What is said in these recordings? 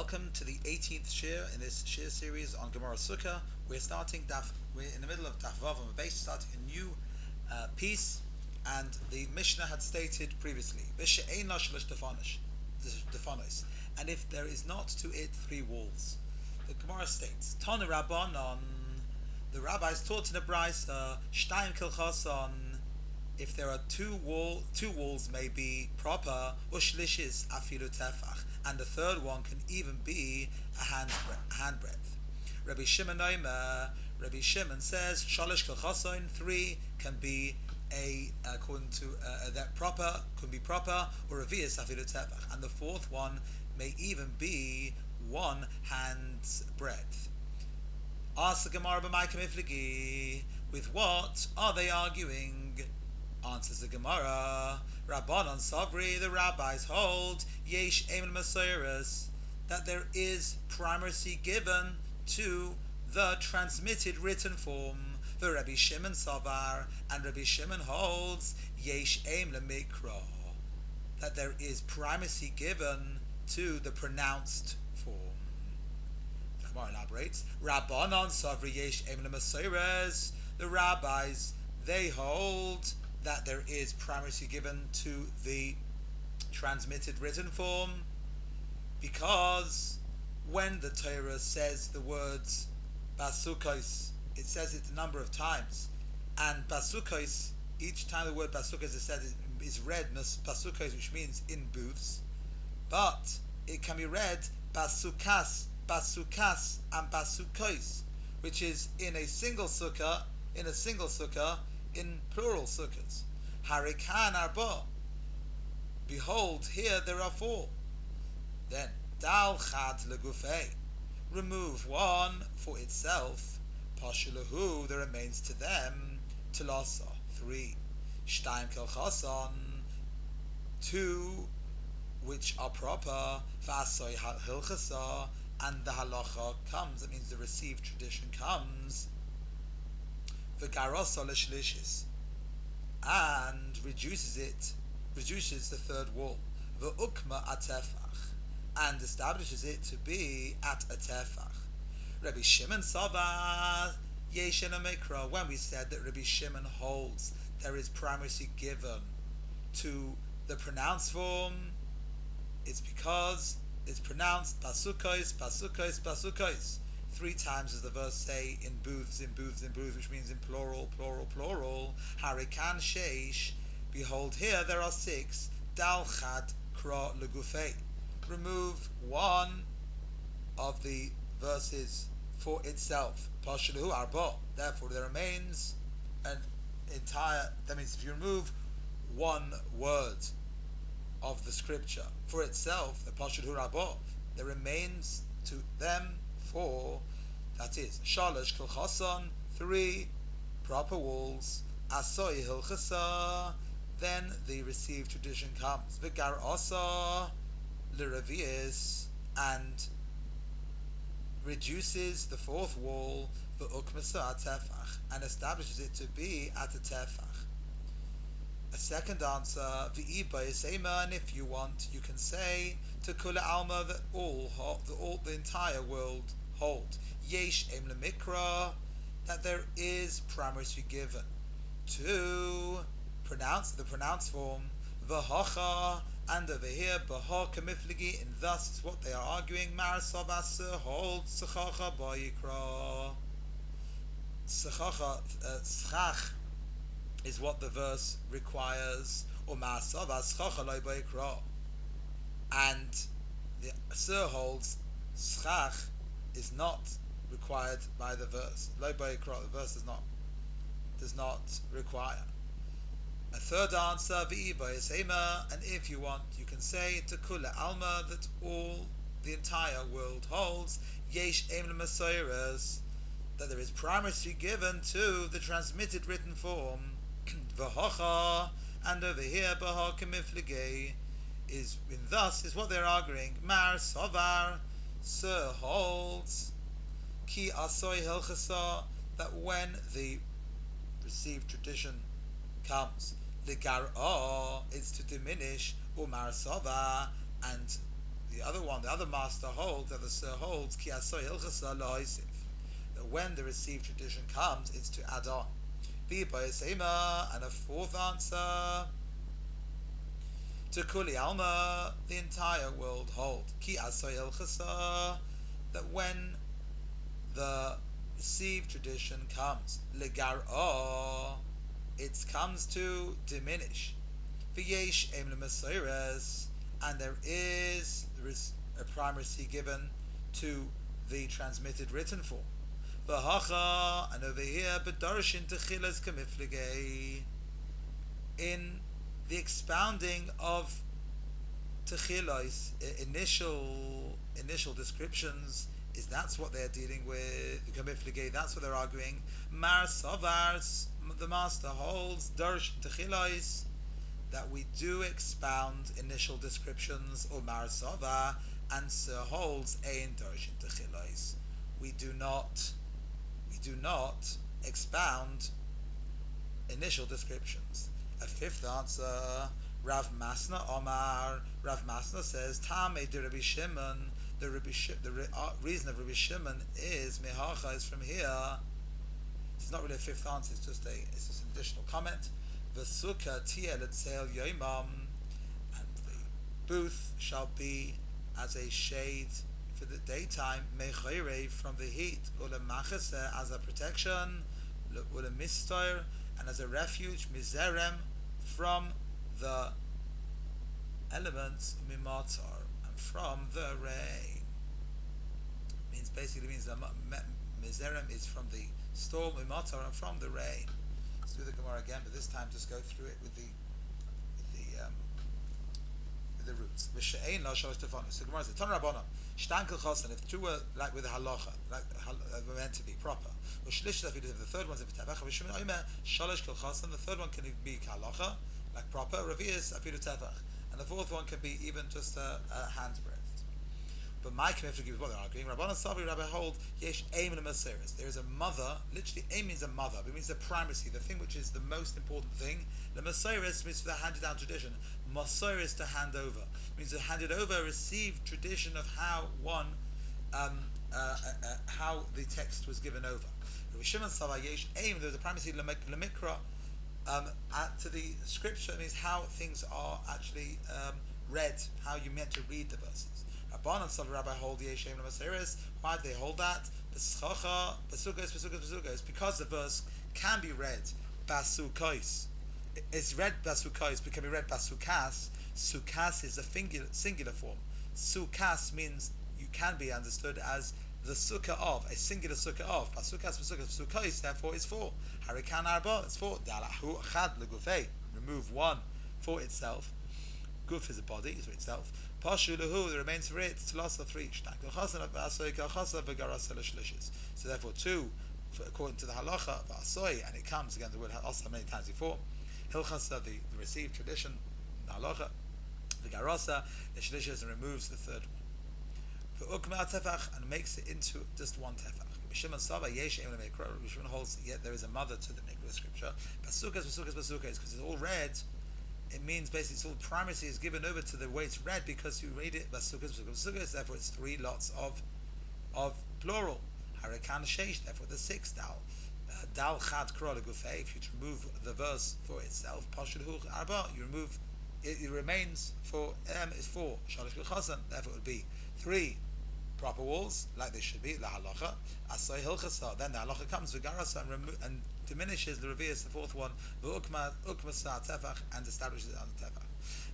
Welcome to the 18th Shiur in this Shiur series on Gemara Sukkah. We're in the middle of Daf Vav on base, starting a new piece, and the Mishnah had stated previously, and if there is not to it three walls. The Gemara states, Tana Rabbanon, the rabbis taught in the Brisa, Shtayim Kilchason, if there are two walls may be proper, Ushlishis Afilu Tefach, and the third one can even be a handbreadth. Rabbi Shimon says Shalish Kilchason, three can be according to that proper, could be proper, or Revius Afilu Tefach, and the fourth one may even be one hand's breadth. Ask the Gemara b'Maikim Ifligi, with what are they arguing? Answers the Gemara, Rabbanon Savri, the rabbis hold, Yesh Emin Maseiris, that there is primacy given to the transmitted written form. The Rabbi Shimon Savar, and Rabbi Shimon holds, Yesh Eim Lemikra, that there is primacy given to the pronounced form. The Gemara elaborates, Rabbanon Savri Yesh Eim Maseiris, the rabbis, they hold that there is primacy given to the transmitted written form, because when the Torah says the words basukos, it says it a number of times, and basukos, each time the word basukos is said, is read basukos, which means in booths, but it can be read basukas, and basukos, which is in a single sukkah, in plural sukkahs. Harikan arba. Behold, here there are four. Then dal chad legufei. Remove one for itself. Pashulahu, there remains to them tilasa, three. Shtayim kelchason, two which are proper. V'asoi hilchasa, and the halacha comes. That means the received tradition comes. And reduces the third wall, ve'ukma atefach, and establishes it to be at a tefach. Rabbi Shimon Sava Yeshen Mikra, when we said that Rabbi Shimon holds there is primacy given to the pronounced form, it's because it's pronounced pasukos, three times, as the verse say, in booths, which means in plural. Harikan sheish, behold, here there are six. Dal chad kra legufei. Remove one of the verses for itself. Pashulahu arba. Therefore, there remains an entire. That means if you remove one word of the scripture for itself, the pashulahu arba, there remains to them four, that is shalosh kilchason, three proper walls, asoi hilchasa, then the received tradition comes, v'gar asa l'revius, and reduces the fourth wall, v'ukmasa tefach, and establishes it to be at a tefach. A second answer, v'iba yisema, and if you want, you can say to kula alma, that the entire world hold. Yesh em lemikra, that there is primacy given to the pronounced form. V'hacha, and over here b'ha kamifligi, and thus is what they are arguing. Marasav aser holds sechacha ba'yikra. Schach is what the verse requires, or marasav aschacha lo ba'yikra, and the aser holds schach is not required by the verse. Lo ba'yikra, the verse does not require. A third answer, v'iba yisema, and if you want, you can say to kula alma, that the entire world holds. Yesh em l'maseiras, that there is primacy given to the transmitted written form. V'hocha, and over here b'ha kemifligei, thus is what they're arguing. Mar savar, Sir holds ki asoi hilchasa, that when the received tradition comes, ligar is to diminish umar sava, and the other one, the other master holds, the other sir holds, ki asoy hilchasa lo'isif, that when the received tradition comes, it's to add on. V'yibayasema, and a fourth answer, to Kuli Alma, the entire world hold. Ki asoy hilchasa, that when the received tradition comes, legar'ah, it comes to diminish. V'yesh em l'masayres, and there is a primacy given to the transmitted written form. V'hacha, and over here, b'darshin techilas kamifligei, in the expounding of techilas, initial descriptions, is that's what they're dealing with. The kamifligei, that's what they're arguing. Mar savars, the master holds darshin techilas, that we do expound initial descriptions, or Marsava, and Sir holds ein darshin techilos. We do not expound initial descriptions. A fifth answer, Rav Masna Omar. Rav Masna says, Tamei de Rabbi Shimon. The reason of Rabbi Shimon is Mehacha is from here. It's not really a fifth answer. It's just an additional comment. The Sukkah tiel etzel yoimam, and the booth shall be as a shade for the daytime, mechayre, from the heat, ulemachase, as a protection, ulemistor, and as a refuge, mizerem, from the elements, mimatar, and from the rain. Basically means that mizerem is from the storm, mimatar, and from the rain. Let's do the Gemara again, but this time just go through it with the roots. V'she'ein la shalosh tefanos. The Gemara says, Ton Rabbanan, shtankel chosan, if two were like with the halacha, like were meant to be proper. V'shlish if the third one's in v'tevach, v'shemin oimer shalosh kol chosan, the third one can be halacha, like proper, revius afilu tevach, and the fourth one can be even just a hand's breadth. But my commitment is what they're arguing. Rabbanan Savi Rabbi hold yesh aim and masiris. There is a mother. Literally, aim means a mother. It means the primacy, the thing which is the most important thing. The masiris means the handed down tradition. Masiris to hand over means to hand it over, receive tradition of how one, how the text was given over. Rabbi Shimon Savi yesh aim. There's a primacy lemikra. To the scripture means how things are actually read, how you meant to read the verses. Rabbanan Sav Rabbi hold the Yeshem Masiris. Why do they hold that? Basukos, because the verse can be read basukos. It's read basukos, but can be read basukas. Sukas is a singular form. Sukas means you can be understood as the sukkah of, a singular sukkah of. Basukos, therefore is four. Harikan arba, it's four. Dalahu chad legufei, remove one for itself. Guf is a body, is for itself. Pashu lehu, there remains for it, tlasa three. So therefore two, according to the halacha, v'asoy, and it comes again the word asa many times before. Hilchasa, the received tradition, the halacha, the garasa, the shlishis, and removes the third one. V'ukma tefach, and makes it into just one tefach. Shimon Sava yesh em lemekra. Shimon holds yet there is a mother to the Mikra scripture. Basukas, because it's all read. It means basically it's all primacy is given over to the way it's read because you read it basukas, therefore it's three lots of plural. Harakan sheish, therefore the sixth dal. Dal chad kra legufei, if you remove the verse for itself, pashul hu arba, you remove it remains for is four. Shalosh kol therefore it would be three proper walls, like they should be, la halacha, asay hilchasa, then the halacha comes v'garasa and diminishes the revius, the fourth one, v'ukma sa tefach, and establishes it on the tefach.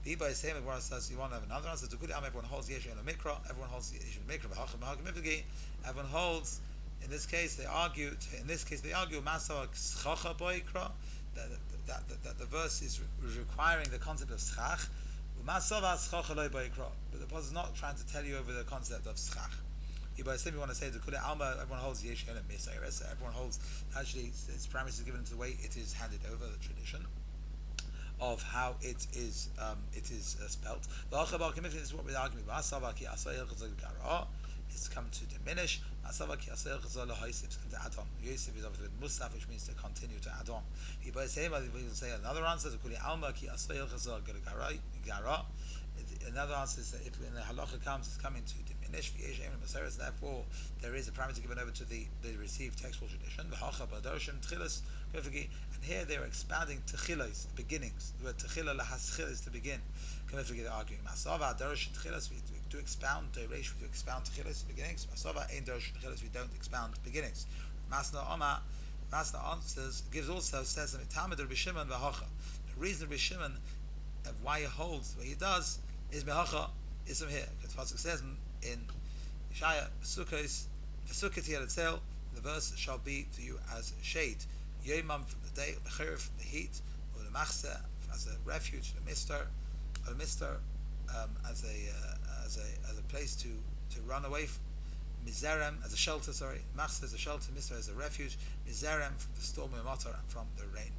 The Iba is saying, everyone says, you want to have another answer, everyone holds yeshu and mikra, everyone holds yeshu and mikra, everyone holds, in this case they argue, masa schacha boikra, that the verse is requiring the concept of schach, but the Apostle is not trying to tell you over the concept of schach. But I simply want to say that everyone holds yesh and mesayres. Everyone holds actually its premise is given to the way it is handed over, the tradition of how it is spelt. The this is what we're arguing about. It's come to diminish. It's come to add on. Yosef is obviously with Musaf, which means to continue to add on. People say another answer. another answer is that if when the halacha comes, it's coming to diminish. Therefore, there is a parameter given over to the received textual tradition. And here they are expanding techilas, beginnings. The word techila lahaschil is to begin. They're arguing. We do expound Deiresh, we do expound techilas, beginnings. Masava ein derish techilas, we don't expound beginnings. Masna answers, says the Rabbi Shimon v'hacha. The reason Rabbi Shimon of why he holds what he does is mehacha is from here. Because Pasuk says in Yeshaya, Sukkah tiyel, the verse shall be to you as shade. Yomam from the day, Bechir from the heat, or the machzeh as a refuge, the mister, as a place to run away from. Mizerem as a shelter, machzeh as a shelter, mister as a refuge, mizerem from the storm of matar and from the rain.